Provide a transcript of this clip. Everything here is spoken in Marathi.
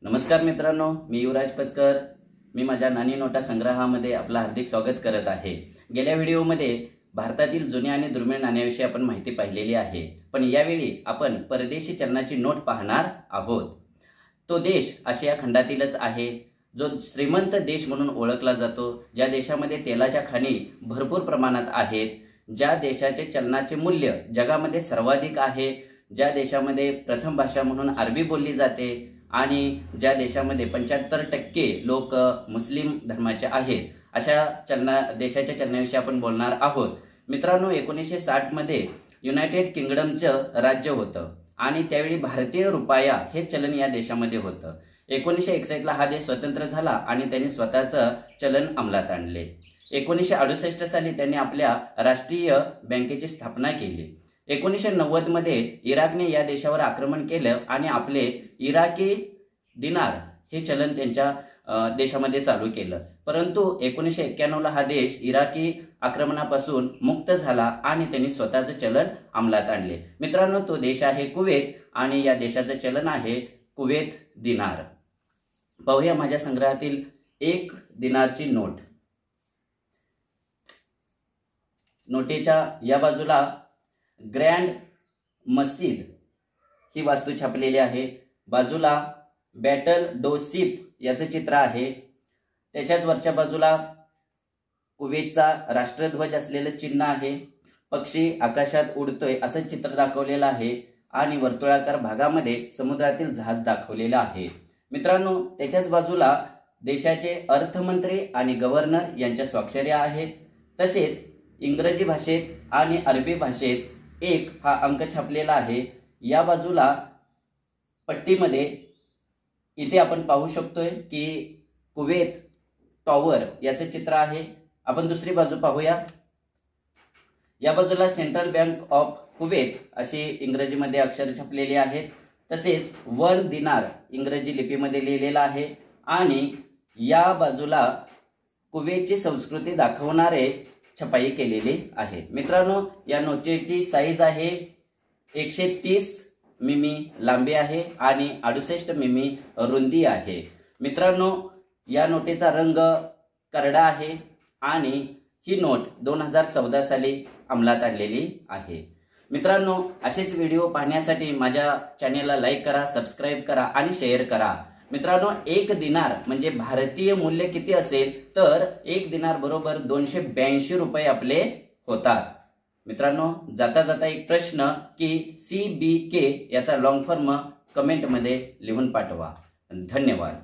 नमस्कार मित्रांनो, मी युवराज पचकर। मी माझ्या नाणी नोटा संग्रहामध्ये आपलं हार्दिक स्वागत करत आहे। गेल्या व्हिडिओमध्ये भारतातील जुन्या आणि दुर्मिळ नाण्यांविषयी आपण माहिती पाहिलेली आहे, पण यावेळी आपण परदेशी चलनाची नोट पाहणार आहोत। तो देश आशिया खंडातीलच आहे, जो श्रीमंत देश म्हणून ओळखला जातो, ज्या देशामध्ये तेलाच्या खाणी भरपूर प्रमाणात आहेत, ज्या देशाचे चलनाचे मूल्य जगामध्ये सर्वाधिक आहे, ज्या देशामध्ये प्रथम भाषा म्हणून अरबी बोलली जाते आणि ज्या देशामध्ये 75% लोक मुस्लिम धर्माचे आहेत, अशा देशाच्या चलनाविषयी आपण बोलणार आहोत। मित्रांनो, 1960 मध्ये युनायटेड किंगडमचं राज्य होतं आणि त्यावेळी भारतीय रुपया हे चलन या देशामध्ये होतं। 1961 ला हा देश स्वतंत्र झाला आणि त्यांनी स्वतःचं चलन अंमलात आणले। 1968 साली त्यांनी आपल्या राष्ट्रीय बँकेची स्थापना केली। 1990 मध्ये इराकने या देशावर आक्रमण केलं आणि आपले इराकी दिनार हे चलन त्यांच्या देशामध्ये चालू केलं, परंतु 1991 ला हा देश इराकी आक्रमणापासून मुक्त झाला आणि त्यांनी स्वतःचं चलन अंमलात आणले। मित्रांनो, तो देश आहे कुवेत आणि या देशाचं चलन आहे कुवेत दिनार। पाहूया माझ्या संग्रहातील 1 दिनारची नोट। नोटेच्या या बाजूला ग्रँड मस्जिद ही वास्तू छापलेली आहे, बाजूला बॅटल डो सीफ याचं चित्र आहे, त्याच्याच वरच्या बाजूला कुवेतचा राष्ट्रध्वज असलेलं चिन्ह आहे, पक्षी आकाशात उडतोय असं चित्र दाखवलेलं आहे आणि वर्तुळाकार भागामध्ये समुद्रातील जहाज दाखवलेलं आहे। मित्रांनो, त्याच्याच बाजूला देशाचे अर्थमंत्री आणि गव्हर्नर यांच्या स्वाक्षऱ्या आहेत, तसेच इंग्रजी भाषेत आणि अरबी भाषेत 1 हा अंक छापलेला आहे। या बाजूला पट्टीमध्ये इथे आपण पाहू शकतोय की कुवेत टॉवर याचे चित्र आहे। आपण दुसरी बाजू पाहूया। या बाजूला सेंट्रल बँक ऑफ कुवेत अशी इंग्रजीमध्ये अक्षर छापलेली आहेत, तसेच 1 दिनार इंग्रजी लिपीमध्ये लिहिलेला आहे आणि या बाजूला कुवेतची संस्कृती दाखवणारे छपाई केलेली आहे। मित्रांनो, या नोटेची साईज आहे 130 मिमी लांबी आहे आणि 68 मिमी रुंदी आहे। मित्रांनो, या नोटेचा रंग करडा आहे आणि ही नोट 2014 साली अंमलात आणलेली आहे। मित्रांनो, असेच व्हिडिओ पाहण्यासाठी माझ्या चॅनेलला लाईक करा, सबस्क्राईब करा आणि शेअर करा। मित्रांनो, 1 दिनार म्हणजे भारतीय मूल्य किती असेल तर 1 दिनार बरोबर 282 रुपये आपले होतात। मित्रांनो, जाता जाता एक प्रश्न की CBK याचा लॉंग फॉर्म कमेंट मध्ये लिहून पाठवा। धन्यवाद।